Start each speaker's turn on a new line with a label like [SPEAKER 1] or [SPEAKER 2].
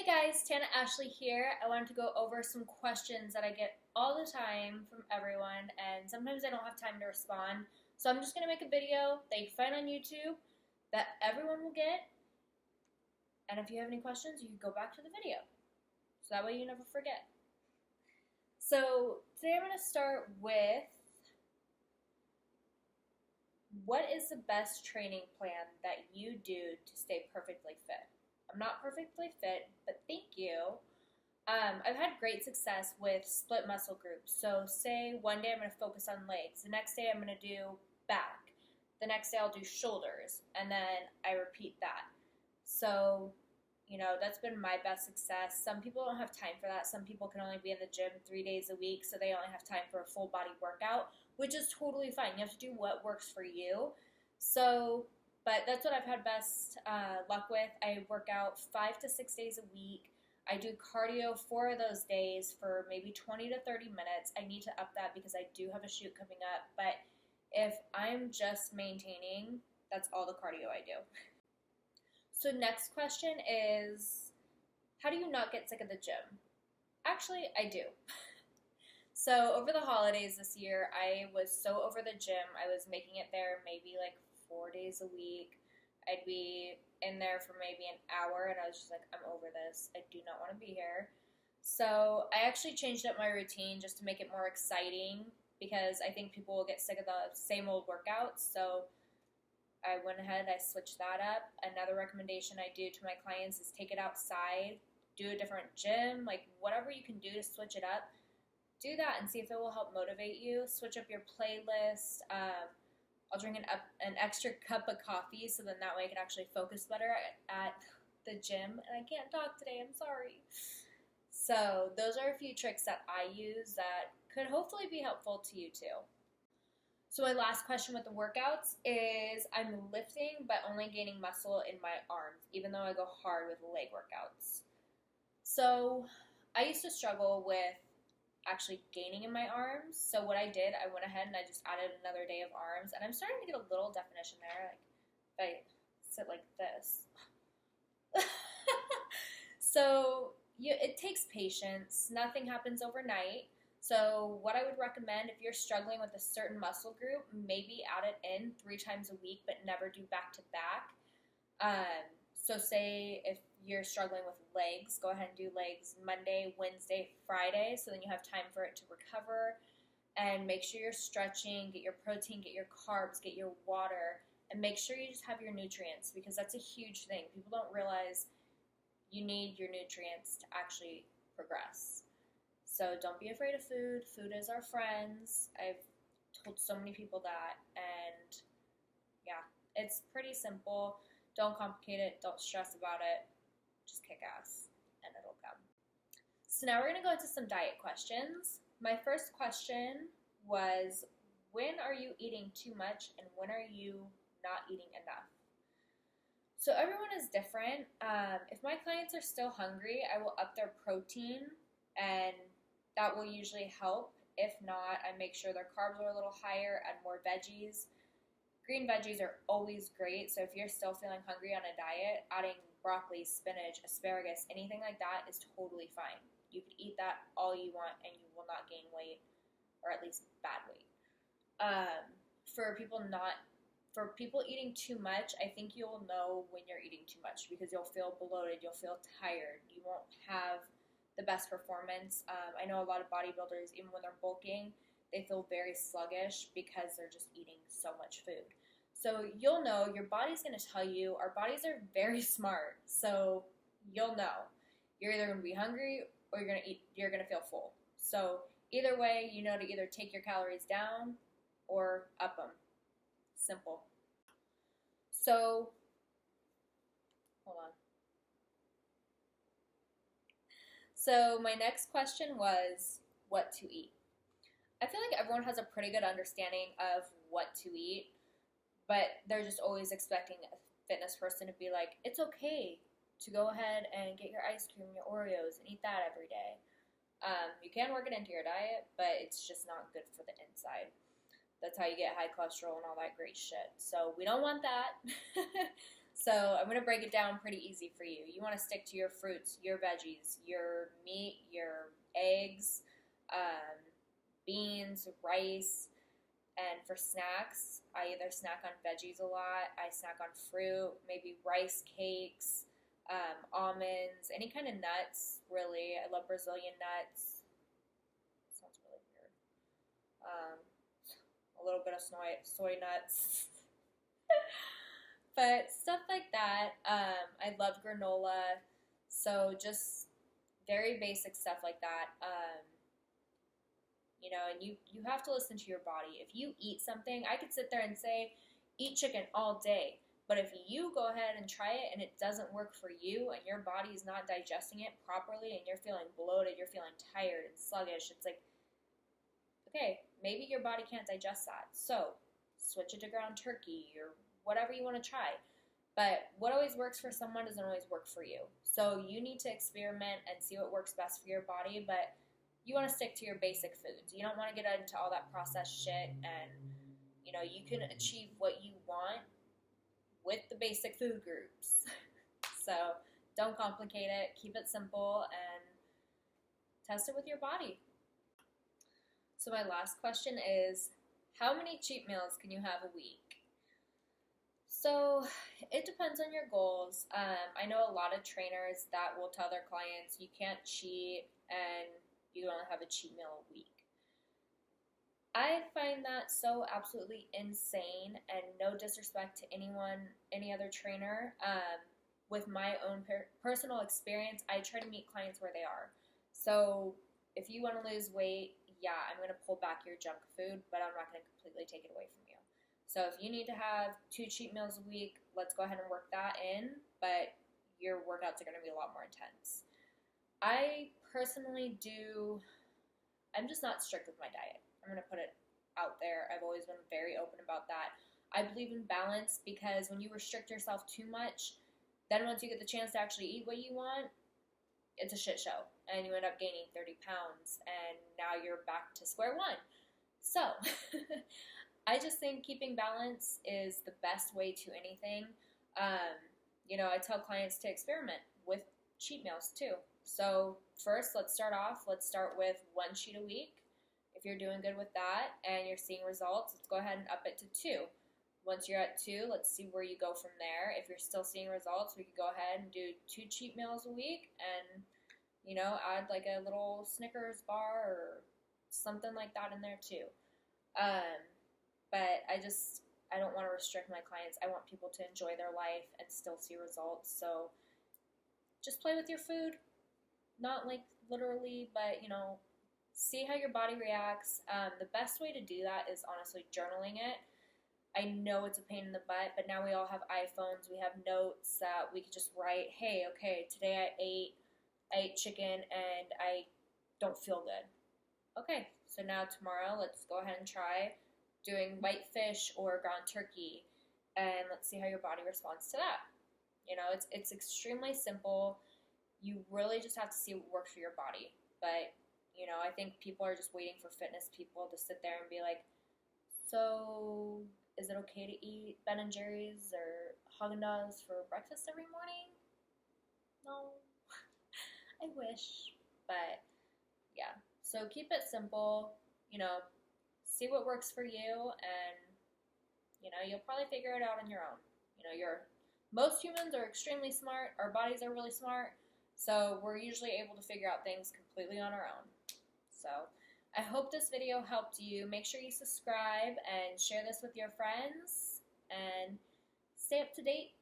[SPEAKER 1] Guys, Tana Ashley here. I wanted to go over some questions that I get all the time from everyone, and sometimes I don't have time to respond. So I'm just going to make a video that you can find on YouTube that everyone will get. And if you have any questions, you can go back to the video. So that way you never forget. So today I'm going to start with what is the best training plan that you do to stay perfectly fit? I'm not perfectly fit, but thank you. I've had great success with split muscle groups. So say one day I'm going to focus on legs. The next day I'm going to do back. The next day I'll do shoulders. And then I repeat that. So, that's been my best success. Some people don't have time for that. Some people can only be in the gym 3 days a week, so they only have time for a full body workout, which is totally fine. You have to do what works for you. But that's what I've had best luck with. I work out 5 to 6 days a week. I do cardio 4 of those days for maybe 20 to 30 minutes. I need to up that because I do have a shoot coming up. But if I'm just maintaining, that's all the cardio I do. So next question is, how do you not get sick of the gym? Actually, I do. So over the holidays this year, I was so over the gym. I was making it there maybe like 4 days a week. I'd be in there for maybe an hour, and I was just like, I'm over this. I do not want to be here. So I actually changed up my routine just to make it more exciting because I think people will get sick of the same old workouts. So I went ahead, I switched that up. Another recommendation I do to my clients is take it outside, do a different gym, like whatever you can do to switch it up. Do that and see if it will help motivate you. Switch up your playlist. I'll drink an extra cup of coffee so then that way I can actually focus better at the gym. And I can't talk today, I'm sorry. So those are a few tricks that I use that could hopefully be helpful to you too. So my last question with the workouts is I'm lifting but only gaining muscle in my arms, even though I go hard with leg workouts. So I used to struggle with actually gaining in my arms. So what I did, I went ahead and I just added another day of arms, and I'm starting to get a little definition there. Like if I sit like this. So it takes patience. Nothing happens overnight. So what I would recommend if you're struggling with a certain muscle group, maybe add it in 3 times a week, but never do back to back. So say if you're struggling with legs, go ahead and do legs Monday, Wednesday, Friday, so then you have time for it to recover. And make sure you're stretching, get your protein, get your carbs, get your water, and make sure you just have your nutrients because that's a huge thing. People don't realize you need your nutrients to actually progress. So don't be afraid of food. Food is our friends. I've told so many people that, and yeah, it's pretty simple. Don't complicate it. Don't stress about it. Just kick ass, and it'll come. So now we're going to go into some diet questions. My first question was, when are you eating too much, and when are you not eating enough? So everyone is different. If my clients are still hungry, I will up their protein, and that will usually help. If not, I make sure their carbs are a little higher, add more veggies. Green veggies are always great, so if you're still feeling hungry on a diet, adding broccoli, spinach, asparagus, anything like that is totally fine. You can eat that all you want and you will not gain weight, or at least bad weight. For people eating too much, I think you'll know when you're eating too much because you'll feel bloated, you'll feel tired, you won't have the best performance. I know a lot of bodybuilders, even when they're bulking, they feel very sluggish because they're just eating so much food. So you'll know, your body's going to tell you. Our bodies are very smart, so you'll know. You're either going to be hungry or you're going to feel full. So either way, you know to either take your calories down or up them. Simple. So, hold on. So my next question was what to eat. I feel like everyone has a pretty good understanding of what to eat, but they're just always expecting a fitness person to be like, it's okay to go ahead and get your ice cream, your Oreos, and eat that every day. You can work it into your diet, but it's just not good for the inside. That's how you get high cholesterol and all that great shit. So we don't want that. So I'm going to break it down pretty easy for you. You want to stick to your fruits, your veggies, your meat, your eggs, um, beans, rice, and for snacks, I either snack on veggies a lot, I snack on fruit, maybe rice cakes, almonds, any kind of nuts, really. I love Brazilian nuts. Sounds really weird. Um, a little bit of soy nuts. But stuff like that. I love granola. So just very basic stuff like that. And you have to listen to your body. If you eat something, I could sit there and say, eat chicken all day. But if you go ahead and try it and it doesn't work for you and your body is not digesting it properly and you're feeling bloated, you're feeling tired and sluggish, it's like, okay, maybe your body can't digest that. So switch it to ground turkey or whatever you want to try. But what always works for someone doesn't always work for you. So you need to experiment and see what works best for your body, but you want to stick to your basic foods. You don't want to get into all that processed shit, and you can achieve what you want with the basic food groups. So don't complicate it, keep it simple, and test it with your body. So my last question is, how many cheat meals can you have a week? So it depends on your goals. I know a lot of trainers that will tell their clients you can't cheat and you only have a cheat meal a week. I find that so absolutely insane, and no disrespect to anyone, any other trainer. With my own personal experience, I try to meet clients where they are. So if you want to lose weight, yeah, I'm going to pull back your junk food, but I'm not going to completely take it away from you. So if you need to have 2 cheat meals a week, let's go ahead and work that in, but your workouts are going to be a lot more intense. I personally I'm just not strict with my diet. I'm going to put it out there. I've always been very open about that. I believe in balance because when you restrict yourself too much, then once you get the chance to actually eat what you want, it's a shit show. And you end up gaining 30 pounds and now you're back to square one. So I just think keeping balance is the best way to anything. I tell clients to experiment with cheat meals too. So first, let's start with 1 cheat a week. If you're doing good with that and you're seeing results, let's go ahead and up it to 2. Once you're at 2, let's see where you go from there. If you're still seeing results, we could go ahead and do 2 cheat meals a week and, add like a little Snickers bar or something like that in there too. But I don't want to restrict my clients. I want people to enjoy their life and still see results. So just play with your food. Not like literally, but see how your body reacts. The best way to do that is honestly journaling it. I know it's a pain in the butt, but now we all have iPhones. We have notes that we could just write, hey, okay, today I ate chicken and I don't feel good. Okay, so now tomorrow let's go ahead and try doing white fish or ground turkey, and let's see how your body responds to that. It's extremely simple. You really just have to see what works for your body. But, I think people are just waiting for fitness people to sit there and be like, so is it okay to eat Ben & Jerry's or Haagen-Dazs for breakfast every morning? No. I wish. But, yeah. So keep it simple. See what works for you, and, you'll probably figure it out on your own. Most humans are extremely smart. Our bodies are really smart. So we're usually able to figure out things completely on our own. So I hope this video helped you. Make sure you subscribe and share this with your friends and stay up to date